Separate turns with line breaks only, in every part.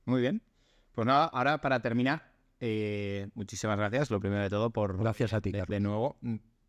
Muy bien. Pues nada, ahora para terminar, muchísimas gracias, lo primero de todo, por...
Gracias a ti,
de
Carlos.
nuevo.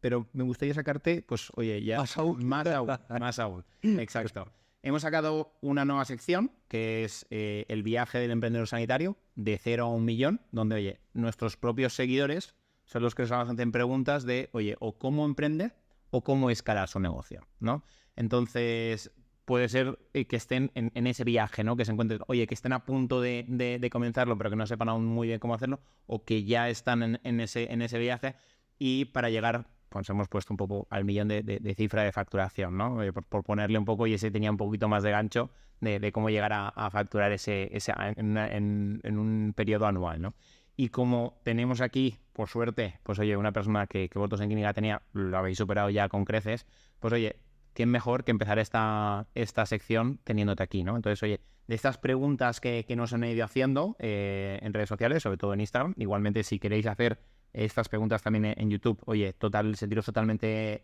Pero me gustaría sacarte, pues, oye, ya...
Más aún.
Más aún. Exacto. Hemos sacado una nueva sección, que es el viaje del emprendedor sanitario, de 0 a 1 millón, donde, oye, nuestros propios seguidores son los que nos hacen preguntas de, oye, o cómo emprender o cómo escalar su negocio, ¿no? Entonces, puede ser que estén en ese viaje, ¿no? Que se encuentren, oye, que estén a punto de comenzarlo, pero que no sepan aún muy bien cómo hacerlo, o que ya están en ese viaje, y para llegar, pues hemos puesto un poco al millón de cifra de facturación, ¿no? Por ponerle un poco, y ese tenía un poquito más de gancho de cómo llegar a facturar ese en un periodo anual, ¿no? Y como tenemos aquí, por suerte, pues oye, una persona que vosotros en Clínica tenía, lo habéis superado ya con creces, pues oye, qué mejor que empezar esta sección teniéndote aquí, ¿no? Entonces, oye, de estas preguntas que nos han ido haciendo en redes sociales, sobre todo en Instagram, igualmente si queréis hacer estas preguntas también en YouTube, oye, sentiros totalmente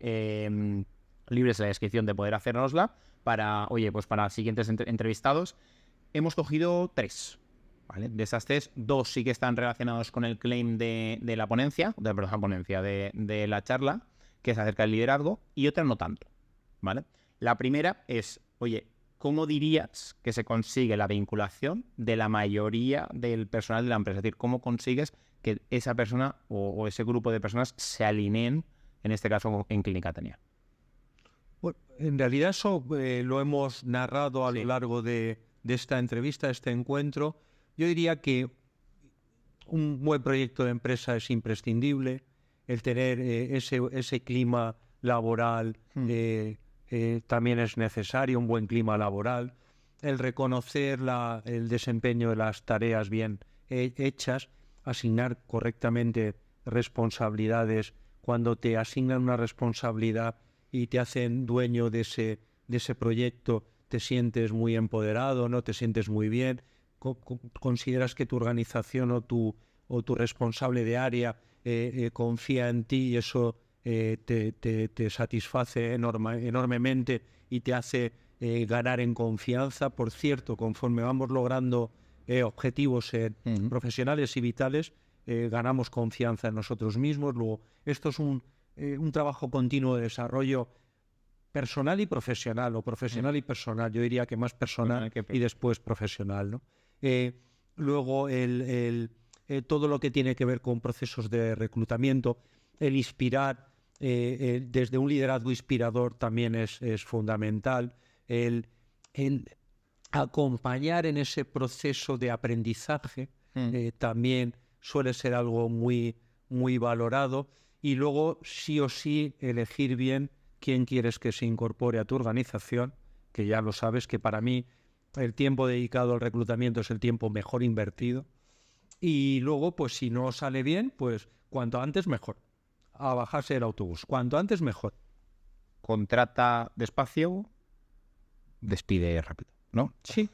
libres en la descripción de poder hacérnosla para, oye, pues para siguientes entrevistados. Hemos cogido 3. ¿Vale? De esas 3, 2 sí que están relacionados con el claim de la ponencia, de la charla, que es acerca del liderazgo, y otra no tanto, ¿vale? La primera es, oye, ¿cómo dirías que se consigue la vinculación de la mayoría del personal de la empresa? Es decir, ¿cómo consigues que esa persona o ese grupo de personas se alineen, en este caso en Clínica Tenia?
Bueno, en realidad eso lo hemos narrado a
Sí.
lo largo de esta entrevista, este encuentro. Yo diría que un buen proyecto de empresa es imprescindible, el tener ese clima laboral también es necesario, un buen clima laboral, el reconocer el desempeño de las tareas bien hechas, asignar correctamente responsabilidades. Cuando te asignan una responsabilidad y te hacen dueño de ese proyecto, te sientes muy empoderado, ¿no? Te sientes muy bien. Consideras que tu organización o tu responsable de área confía en ti y eso te satisface enormemente y te hace ganar en confianza. Por cierto, conforme vamos logrando objetivos profesionales y vitales, ganamos confianza en nosotros mismos. Luego, esto es un trabajo continuo de desarrollo personal y profesional, o profesional y personal. Yo diría que más personal y después profesional, ¿no? Luego, todo lo que tiene que ver con procesos de reclutamiento, el inspirar, desde un liderazgo inspirador también es fundamental. El acompañar en ese proceso de aprendizaje también suele ser algo muy, muy valorado. Y luego, sí o sí, elegir bien quién quieres que se incorpore a tu organización, que ya lo sabes, que para mí el tiempo dedicado al reclutamiento es el tiempo mejor invertido. Y luego, pues si no sale bien, pues cuanto antes mejor. A bajarse del autobús. Cuanto antes mejor.
Contrata despacio, despide rápido, ¿no?
Sí,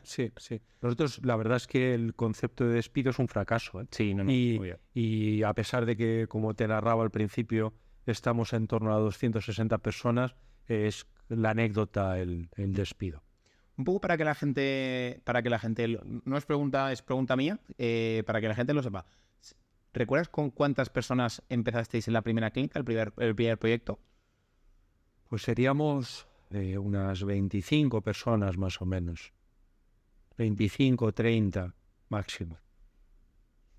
sí. Nosotros, la verdad es que el concepto de despido es un fracaso, ¿eh?
Sí, no,
y a pesar de que, como te narraba al principio, estamos en torno a 260 personas, es la anécdota el despido.
Un poco para que la gente, no es pregunta mía, para que la gente lo sepa. ¿Recuerdas con cuántas personas empezasteis en la primera clínica, el primer proyecto?
Pues seríamos unas 25 personas más o menos. 25, 30 máximo.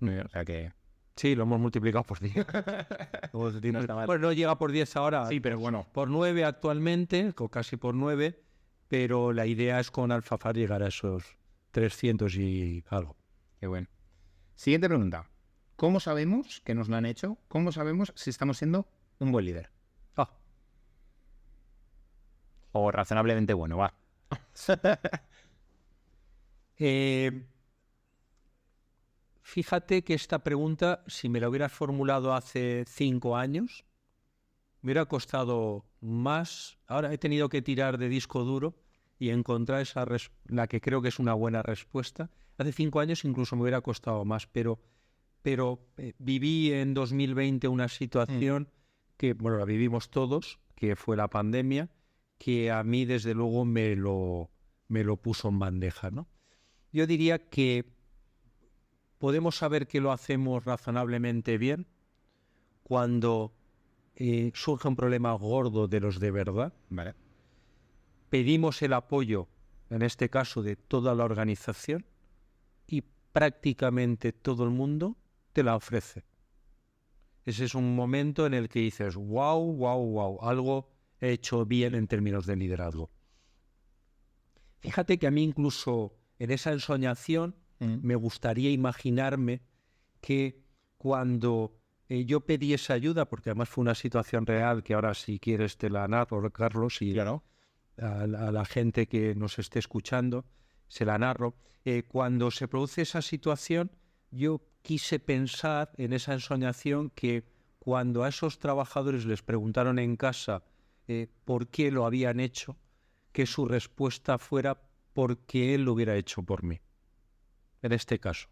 O sea que...
Sí, lo hemos multiplicado por 10.
No está mal.
Bueno, no llega por 10 ahora.
Sí, pero bueno.
Por 9 actualmente, o casi por 9, pero la idea es con Alfafar llegar a esos 300 y algo.
Qué bueno. Siguiente pregunta. ¿Cómo sabemos, que nos la han hecho, cómo sabemos si estamos siendo un buen líder? O razonablemente bueno, va.
Fíjate que esta pregunta, si me la hubieras formulado hace 5 años, me hubiera costado más. Ahora he tenido que tirar de disco duro y encontrar la que creo que es una buena respuesta. Hace 5 años incluso me hubiera costado más, pero viví en 2020 una situación que, bueno, la vivimos todos, que fue la pandemia, que a mí desde luego me lo puso en bandeja, ¿no? Yo diría que podemos saber que lo hacemos razonablemente bien cuando surge un problema gordo de los de verdad.
Vale.
Pedimos el apoyo, en este caso, de toda la organización y prácticamente todo el mundo te la ofrece. Ese es un momento en el que dices, wow, algo he hecho bien en términos de liderazgo. Fíjate que a mí incluso en esa ensoñación me gustaría imaginarme que cuando yo pedí esa ayuda, porque además fue una situación real que ahora si quieres te la narro, Carlos, y
Claro.
a la gente que nos esté escuchando se la narro. Cuando se produce esa situación, yo quise pensar en esa ensoñación que cuando a esos trabajadores les preguntaron en casa por qué lo habían hecho, que su respuesta fuera porque él lo hubiera hecho por mí, en este caso.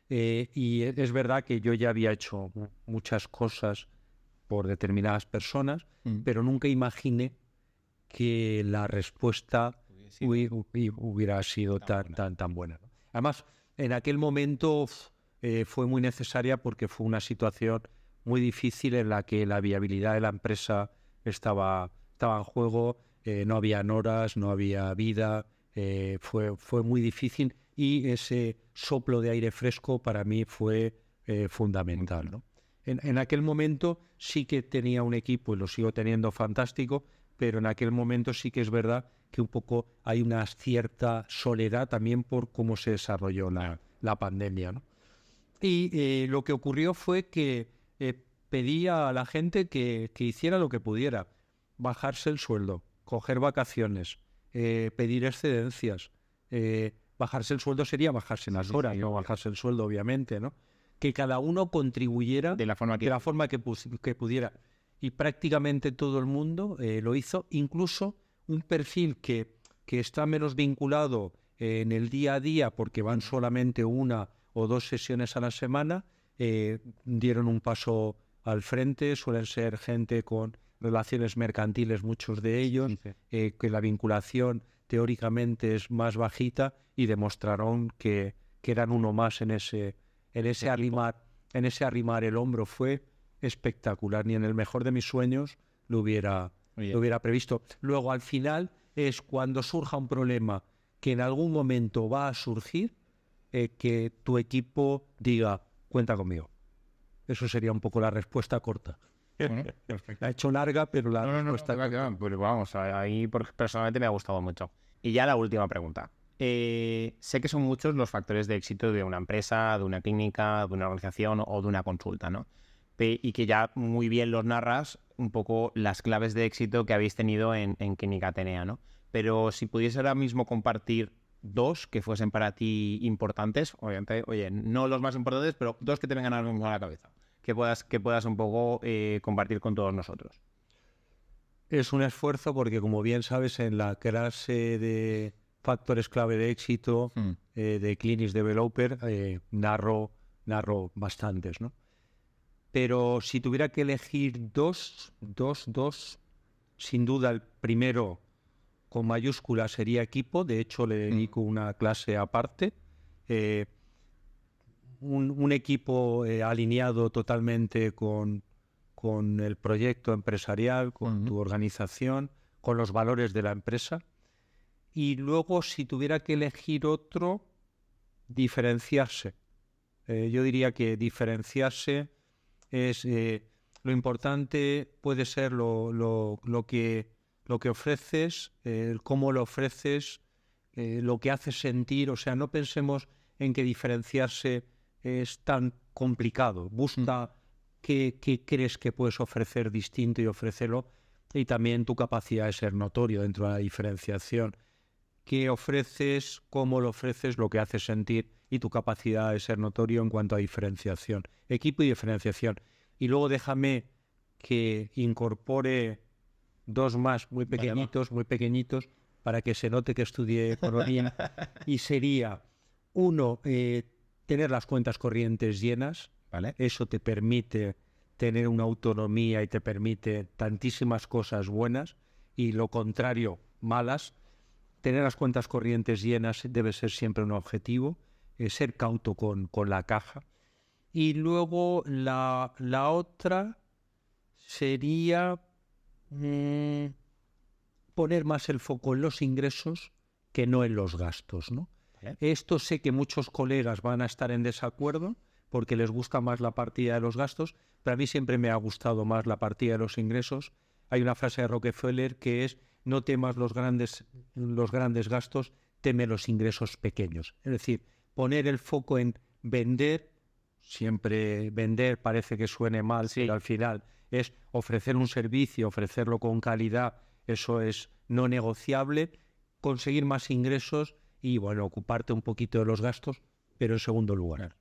Y es verdad que yo ya había hecho muchas cosas por determinadas personas, pero nunca imaginé que la respuesta hubiera sido tan buena, ¿no? Además, en aquel momento fue muy necesaria porque fue una situación muy difícil en la que la viabilidad de la empresa estaba en juego, no habían horas, no había vida, fue muy difícil y ese soplo de aire fresco para mí fue fundamental, ¿no? En aquel momento sí que tenía un equipo y lo sigo teniendo fantástico, pero en aquel momento sí que es verdad que un poco hay una cierta soledad también por cómo se desarrolló la pandemia, ¿no? Y lo que ocurrió fue que pedí a la gente que hiciera lo que pudiera, bajarse el sueldo, coger vacaciones, pedir excedencias. Bajarse el sueldo sería bajarse las horas, no bajarse el sueldo, obviamente, ¿no? Que cada uno contribuyera
De la forma
que pudiera. Y prácticamente todo el mundo lo hizo, incluso un perfil que está menos vinculado en el día a día porque van solamente 1 o 2 sesiones a la semana, dieron un paso al frente, suelen ser gente con relaciones mercantiles, muchos de ellos, que la vinculación teóricamente es más bajita y demostraron que eran uno más en ese arrimar el hombro. Fue espectacular, ni en el mejor de mis sueños lo hubiera previsto. Luego, al final, es cuando surja un problema que en algún momento va a surgir, que tu equipo diga, cuenta conmigo. Eso sería un poco la respuesta corta.
Bueno, perfecto.
La he hecho larga, pero la respuesta corta.
Pues vamos, ahí personalmente me ha gustado mucho. Y ya la última pregunta. Sé que son muchos los factores de éxito de una empresa, de una clínica, de una organización o de una consulta, ¿no? Y que ya muy bien los narras un poco las claves de éxito que habéis tenido en Clínica Atenea, ¿no? Pero si pudiese ahora mismo compartir 2 que fuesen para ti importantes, obviamente, oye, no los más importantes, pero 2 que te vengan ahora mismo a la cabeza, que puedas un poco compartir con todos nosotros.
Es un esfuerzo porque, como bien sabes, en la clase de factores clave de éxito de Clinics Developer narro bastantes, ¿no? Pero si tuviera que elegir dos, sin duda el primero con mayúsculas sería equipo. De hecho, le dedico una clase aparte. Un equipo alineado totalmente con el proyecto empresarial, con tu organización, con los valores de la empresa. Y luego, si tuviera que elegir otro, diferenciarse. Yo diría que diferenciarse es lo importante, puede ser lo que ofreces, cómo lo ofreces, lo que haces sentir. O sea, no pensemos en que diferenciarse es tan complicado. Busca qué crees que puedes ofrecer distinto y ofrécelo, y también tu capacidad de ser notorio dentro de la diferenciación. Qué ofreces, cómo lo ofreces, lo que haces sentir y tu capacidad de ser notorio en cuanto a diferenciación. Equipo y diferenciación. Y luego déjame que incorpore 2 más muy pequeñitos, para que se note que estudié economía. Y sería, 1, tener las cuentas corrientes llenas.
¿Vale?
Eso te permite tener una autonomía y te permite tantísimas cosas buenas, y lo contrario, malas. tener las cuentas corrientes llenas debe ser siempre un objetivo, ser cauto con la caja. Y luego la otra sería poner más el foco en los ingresos que no en los gastos, ¿no? Esto sé que muchos colegas van a estar en desacuerdo porque les gusta más la partida de los gastos, pero a mí siempre me ha gustado más la partida de los ingresos. Hay una frase de Rockefeller que es: no temas los grandes gastos, teme los ingresos pequeños. Es decir, poner el foco en vender, siempre vender parece que suene mal, pero al final es ofrecer un servicio, ofrecerlo con calidad, eso es no negociable, conseguir más ingresos y, bueno, ocuparte un poquito de los gastos, pero en segundo lugar.